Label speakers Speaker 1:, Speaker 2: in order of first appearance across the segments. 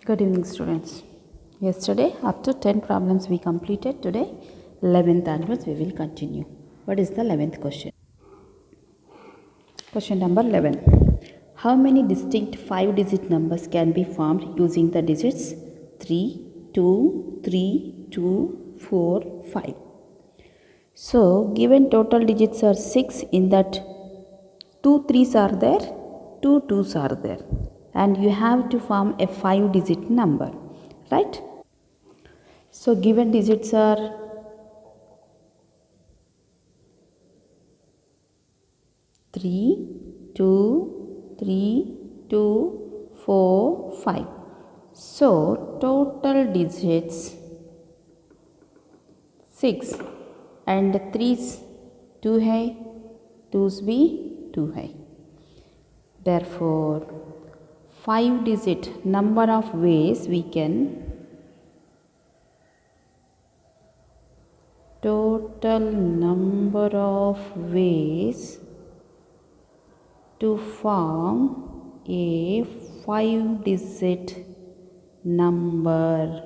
Speaker 1: Good evening, students. Yesterday, up to 10 problems we completed. Today, 11th onwards we will continue. What is the 11th question? Question number 11. How many distinct 5-digit numbers can be formed using the digits 3, 2, 3, 2, 4, 5? So, given total digits are 6, in that 2 3s are there, 2 2s are there, and you have to form a 5-digit number, right? So given digits are 3, 2, 3, 2, 4, 5. So total digits 6 and 3's 2 है, 2's भी 2 है. Therefore 5-digit number of ways we can total number of ways to form a 5-digit number.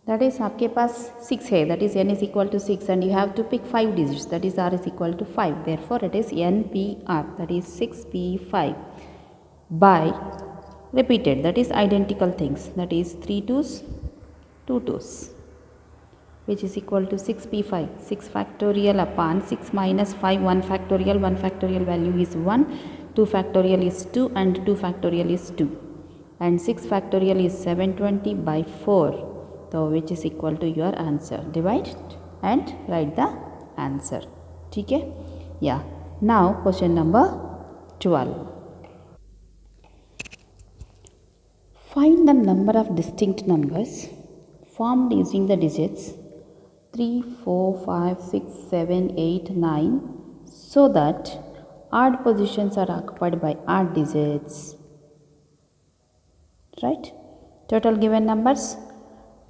Speaker 1: That is आपके पास 6 है, that is n is equal to 6 and you have to pick 5 digits, that is r is equal to 5. Therefore it is npr, that is 6p5 by repeated, that is identical things, that is 3 2's 2 2's, which is equal to 6p5, 6 factorial upon 6 minus 5, 1 factorial, 1 factorial value is 1, 2 factorial is 2 and 2 factorial is 2, and 6 factorial is 720 by 4, so which is equal to your answer. Divide and write the answer. ठीक है? Yeah. Now question number 12. Find the number of distinct numbers formed using the digits 3, 4, 5, 6, 7, 8, 9 so that odd positions are occupied by odd digits. Right? Total given numbers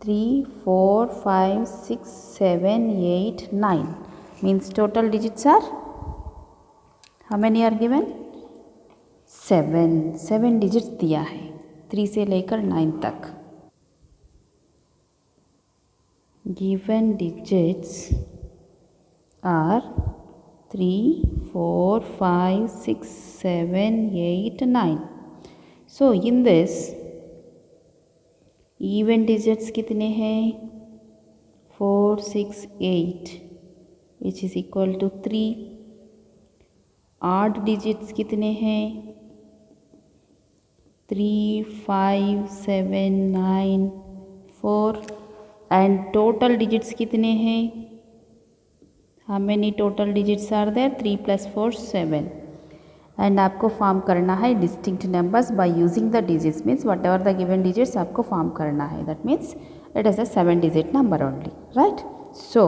Speaker 1: 3, 4, 5, 6, 7, 8, 9 means total digits are, how many are given? 7. 7 digits दिया है 3 से लेकर 9 तक. Given digits are 3, 4, 5, 6, 7, 8, 9. So in this even digits कितने हैं? 4, 6, 8 which is equal to 3. odd digits कितने हैं? 3, 5, 7, 9, 4 and total digits कितने हैं? How many total digits are there? 3 plus 4, 7. And आपको फॉर्म करना है distinct numbers by using the digits, means what ever the given digits आपको फॉर्म करना है. That means it is a 7-digit number only, right? So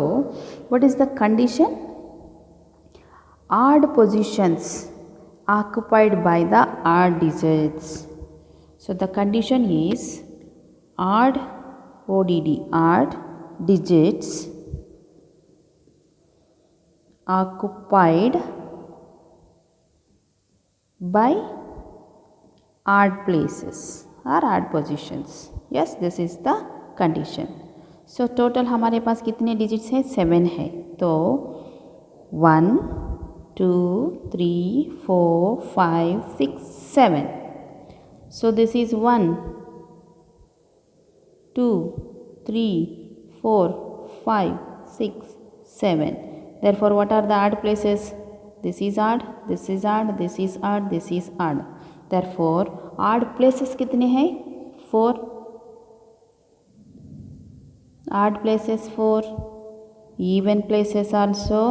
Speaker 1: what is the condition? odd positions occupied by the odd digits. So the condition is odd digits occupied by odd places or odd positions. Yes, this is the condition. So total हमारे पास कितने digits हैं? 7 है. तो 1, 2, 3, 4, 5, 6, 7. So this is 1, 2, 3, 4, 5, 6, 7. Therefore what are the odd places? This is odd, this is odd, this is odd, this is odd. Therefore odd places कितने हैं? 4. odd places 4. even places also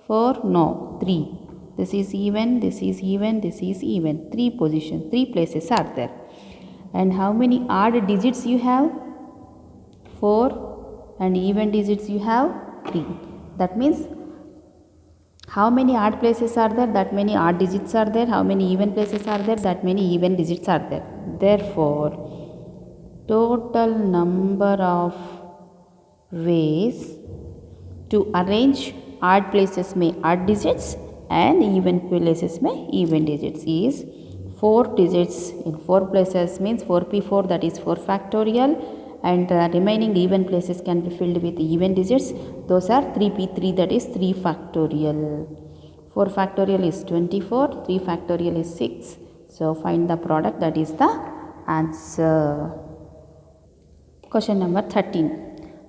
Speaker 1: 4. No, 3. This is even, this is even, this is even. 3 positions, 3 places are there. And how many odd digits you have? 4. and even digits you have 3. That means how many odd places are there? That many odd digits are there. How many even places are there? That many even digits are there. Therefore, total number of ways to arrange odd places में odd digits and even places में even digits is 4 digits in 4 places means 4p4, that is 4 factorial, and the remaining even places can be filled with even digits. Those are 3p3, that is 3 factorial. 4 factorial is 24, 3 factorial is 6. So find the product, that is the answer. Question number 13.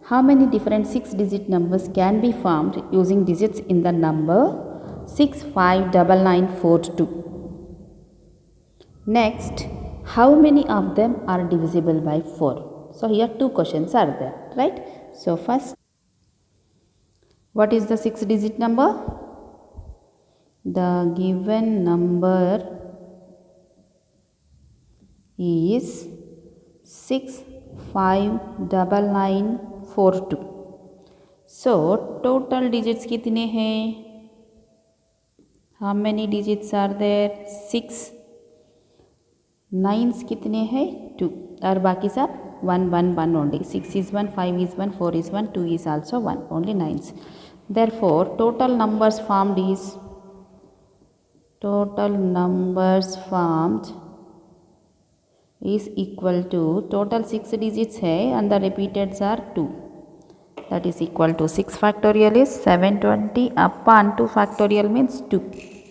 Speaker 1: How many different 6-digit numbers can be formed using digits in the number 6599942? Next, how many of them are divisible by 4? So here 2 questions are there, right? So first, what is the 6-digit number? The given number is 6599942. So total digits कितने हैं? How many digits are there? 6. 9s कितने हैं? 2. और बाकी सब 1 1 1 only. 6 is 1, 5 is 1, 4 is 1, 2 is also 1. Only 9s. Therefore total numbers formed is equal to total 6 digits है and the repeateds are 2. That is equal to 6 factorial is 720 upon 2 factorial means 2,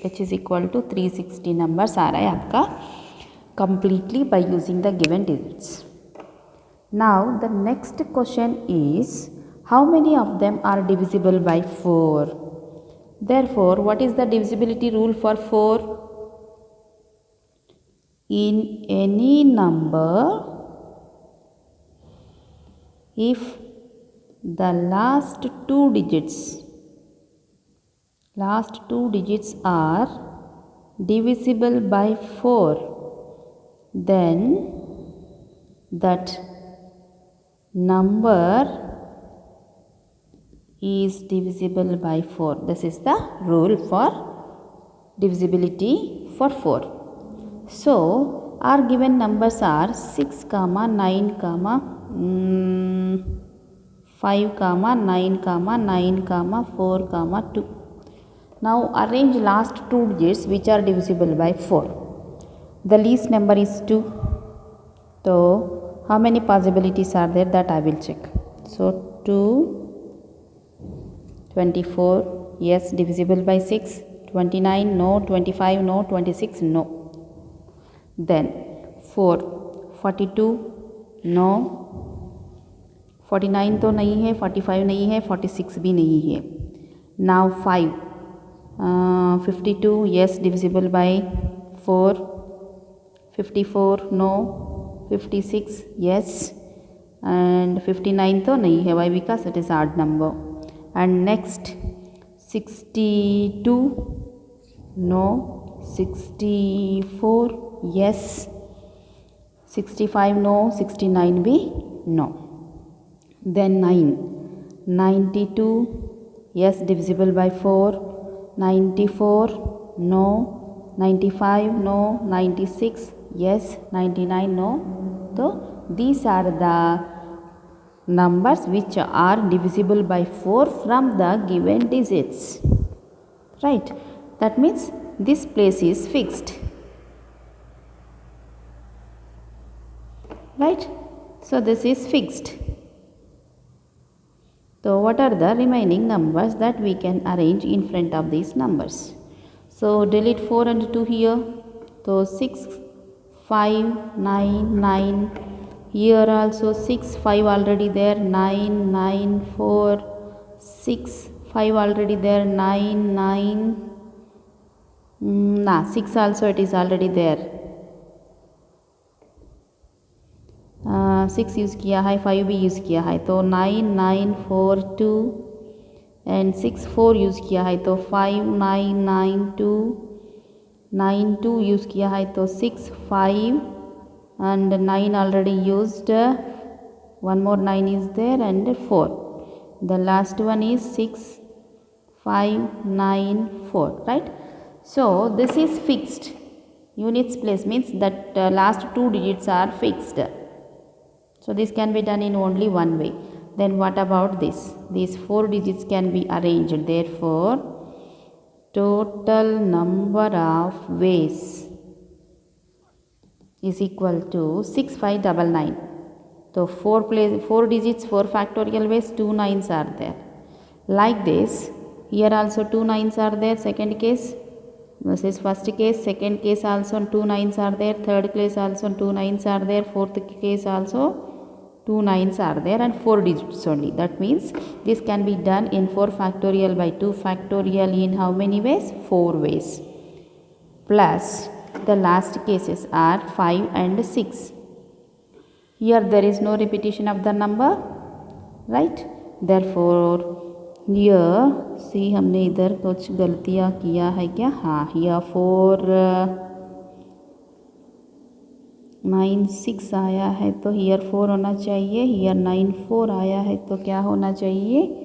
Speaker 1: which is equal to 360 numbers आ रहा है आपका completely by using the given digits. Now the next question is how many of them are divisible by 4? Therefore, what is the divisibility rule for 4? In any number, if the last two digits are divisible by 4, then that number is divisible by 4. This is the rule for divisibility for 4. So our given numbers are 6, 9, 5, 9, 9, 4, 2. Now arrange last 2 digits which are divisible by 4. The least number is 2. So how many possibilities are there, that I will check. So 2, 24, yes, divisible by 6. 29, no. 25, no. 26, no. Then 4, 42, no. 49 तो नहीं है, 45 नहीं है, 46 भी नहीं है. Now 5, 52, yes, divisible by 4. 54, no. 56, yes, and 59 तो नहीं है. Why? Because it is odd number. And next 62, no. 64, yes. 65, no. 69 भी no. Then 9, 92, yes, divisible by 4. 94, no. 95, no. 96, yes. 99, no. So these are the numbers which are divisible by 4 from the given digits, right? That means this place is fixed, right? So this is fixed. So what are the remaining numbers that we can arrange in front of these numbers? So delete 4 and 2 here. So 6, 5, 9, 9. Here also 6, 5 already there. 9, 9, 4, 6, 5 already there. 9, 9. 6 also it is already there. 6 use किया है, 5 भी use किया है, तो 9, 9, 4, 2 and 6, 4 use किया है, तो 5, 9, 9, 2 9, 2 use किया है, तो 6, 5 and 9 already used. One more 9 is there and 4. The last one is 6, 5, 9, 4, right? So this is fixed. Units place means that last 2 digits are fixed. So this can be done in only one way. Then what about this? These 4 digits can be arranged. Therefore, total number of ways is equal to 6599. So 4 digits 4 factorial ways, 2 nines are there. Like this, here also 2 nines are there. Second case, this is first case. Second case also 2 nines are there. Third case also 2 nines are there. Fourth case also 2 nines are there, and 4 digits only. That means this can be done in 4 factorial by 2 factorial in how many ways? 4 ways. Plus the last cases are 5 and 6. Here there is no repetition of the number, right? Therefore here see हमने इधर कुछ गलतियाँ किया है क्या? हाँ, here 4 9 6 आया है तो here 4 होना चाहिए. here 9 4 आया है तो क्या होना चाहिए?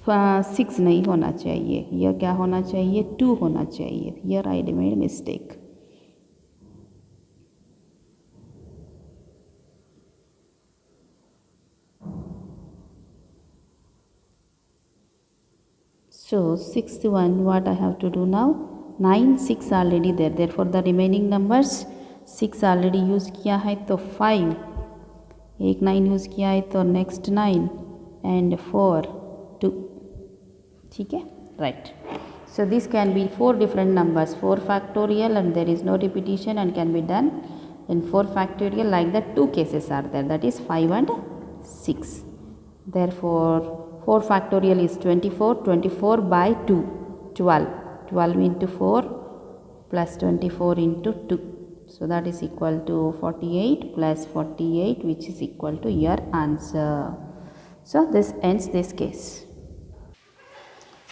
Speaker 1: 6 नहीं होना चाहिए. here क्या होना चाहिए? 2 होना चाहिए. here I made mistake. So 6th one, what I have to do now? 9 6 already there. Therefore the remaining numbers 6 already use किया है तो 5, एक 9 यूज़ किया है तो नेक्स्ट 9 and 4 2. ठीक है, right. So this can be 4 different numbers, 4 factorial, and there is no repetition and can be done in 4 factorial. Like that 2 cases are there, that is 5 and 6. Therefore 4 factorial is 24. 24 by 2, 12. 12 into 4 plus 24 into 2. So that is equal to 48 plus 48, which is equal to your answer. So this ends this case.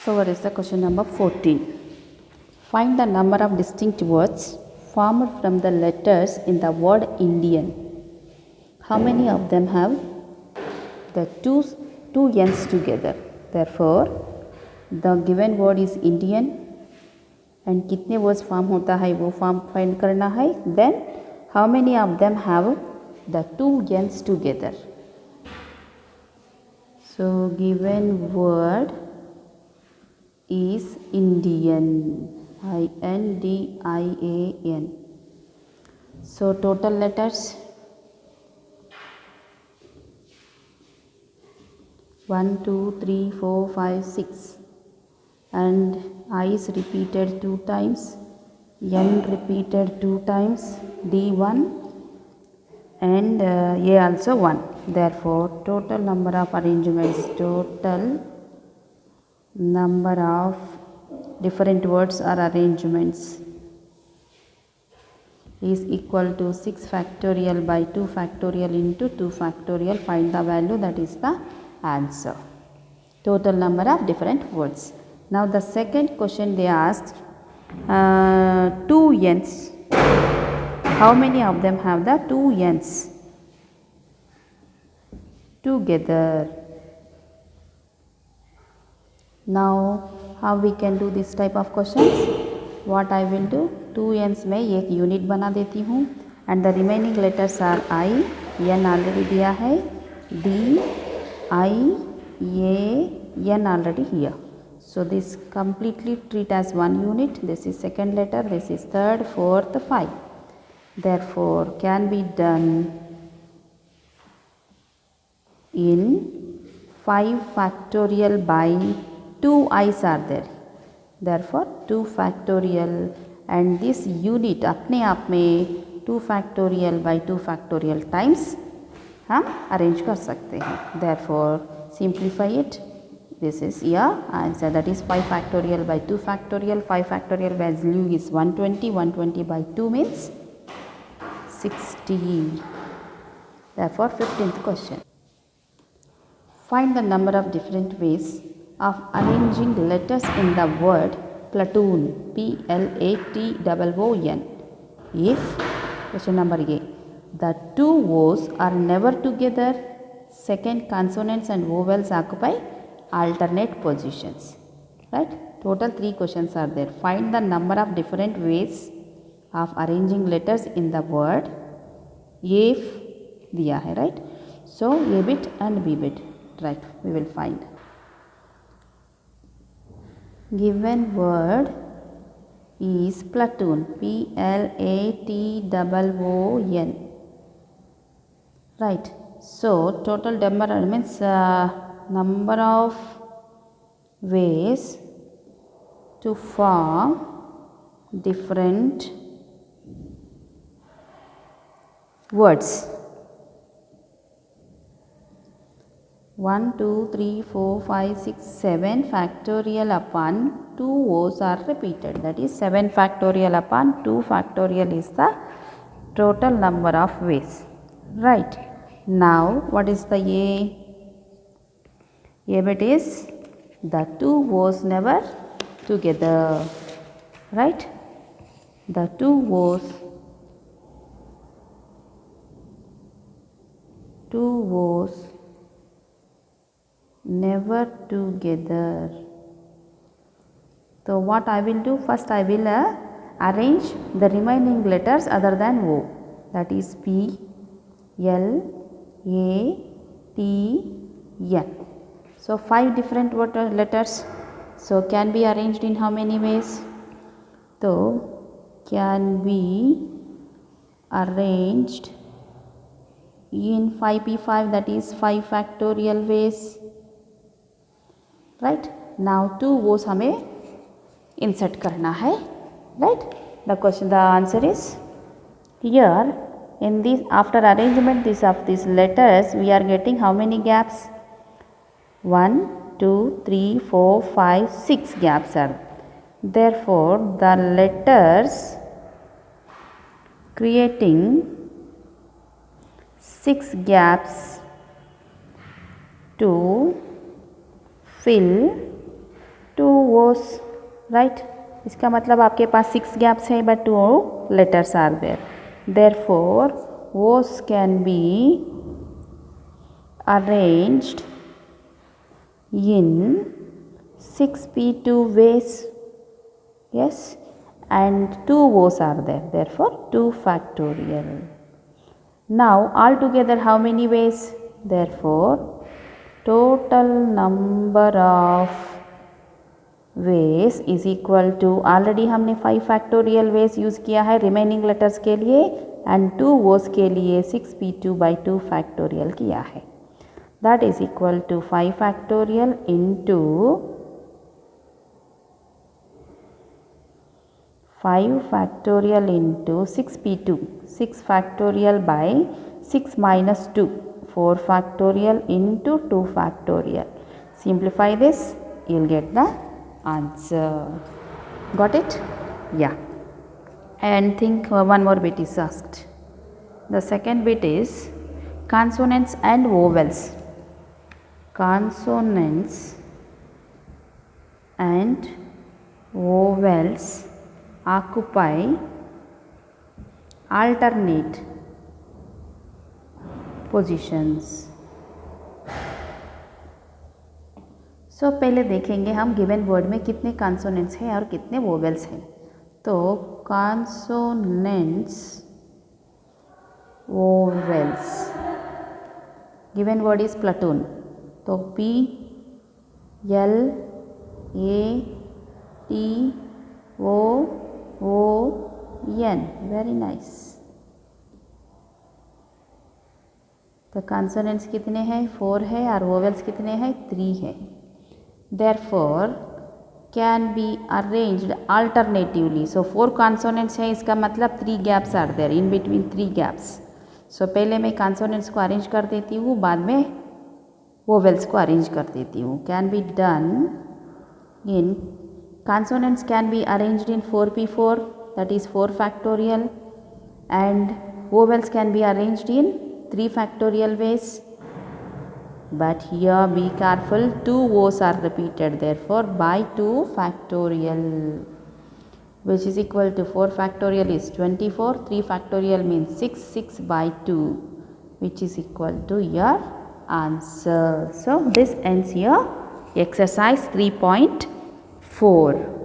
Speaker 1: So what is the question number 14? Find the number of distinct words formed from the letters in the word Indian. How many of them have the two N's together? Therefore the given word is Indian, and कितने words form होता है वो form find करना है. Then how many of them have the 2 N's together? So given word is Indian, Indian. So total letters 1 2 3 4 5 6, and I is repeated 2 times, N repeated 2 times, D 1, and A also 1. Therefore total number of arrangements, total number of different words or arrangements is equal to 6 factorial by 2 factorial into 2 factorial. Find the value, that is the answer. Total number of different words. Now the second question they asked 2 N's. How many of them have the 2 N's together? Now how we can do this type of questions? What I will do, 2 N's में एक unit बना देती हूँ, and the remaining letters are I, N already दिया है, D, I, A, N already here. So this completely treat as one unit. This is second letter, this is third, fourth, 5. Therefore can be done in 5 factorial by 2 i's are there. Therefore 2 factorial, and this unit अपने आप में 2 factorial by 2 factorial times हम arrange कर सकते हैं. Therefore simplify it. This is your answer, that is 5 factorial by 2 factorial. 5 factorial value is 120. 120 by 2 means 16. Therefore 15th question. Find the number of different ways of arranging letters in the word platoon, Platoon, if, question number A, the 2 O's are never together. Second, consonants and vowels occupy alternate positions. Right? Total 3 questions are there. Find the number of different ways of arranging letters in the word. If दिया है, right? So A bit and B bit. Right? We will find. Given word is platoon. Platoon. Right. So total number means number of ways to form different words. 1, 2, 3, 4, 5, 6, 7 factorial upon 2 O's are repeated. That is 7 factorial upon 2 factorial is the total number of ways. Right. Now what is the A? A bit is the 2 O's never together. Right. The 2 O's never together. So what I will do, first I will arrange the remaining letters other than O, that is P, L, A, T, N. So 5 different letters. So can be arranged in how many ways? So can be arranged in 5p5, that is 5 factorial ways. Right. Now 2 O's हमें insert करना है. Right. The answer is here. In this, after arrangement of these letters, we are getting how many gaps? 1, 2, 3, 4, 5, 6 gaps are. Therefore, the letters creating 6 gaps to fill 2 O's. Right. इसका मतलब आपके पास 6 gaps है but 2 letters are there. Therefore, O's can be arranged in 6p2 ways. Yes. And 2 O's are there. Therefore, 2 factorial. Now, altogether how many ways? Therefore, total number of ways is equal to, already हमने 5 factorial ways use किया है remaining letters के लिए and 2 O's के लिए 6p2 by 2 factorial किया है. That is equal to 5 factorial into 5 factorial into 6p2, 6 factorial by 6 minus 2, 4 factorial into 2 factorial. Simplify this, you will get the answer. Got it? Yeah. And think one more bit is asked. The second bit is consonants and vowels. Consonants and vowels occupy alternate positions. So पहले देखेंगे हम given word में कितने consonants हैं और कितने vowels हैं. तो consonants, vowels, given word is platoon. तो P, L, A, T, O, N. Very nice. तो कॉन्सोनेंट्स कितने हैं? 4 है और वोवेल्स कितने हैं? 3 है. Therefore, can be arranged alternatively. So 4 consonants है, इसका मतलब 3 gaps are there, in between 3 gaps. So पहले मैं consonants को arrange कर देती हूँ, बाद में vowels को arrange कर देती हूँ. Can be done in, consonants can be arranged in 4p4, that is 4 factorial, and vowels can be arranged in 3 factorial ways. But here be careful, 2 O's are repeated, therefore by 2 factorial, which is equal to 4 factorial is 24, 3 factorial means 6, 6 by 2, which is equal to your answer. So this ends your exercise 3.4.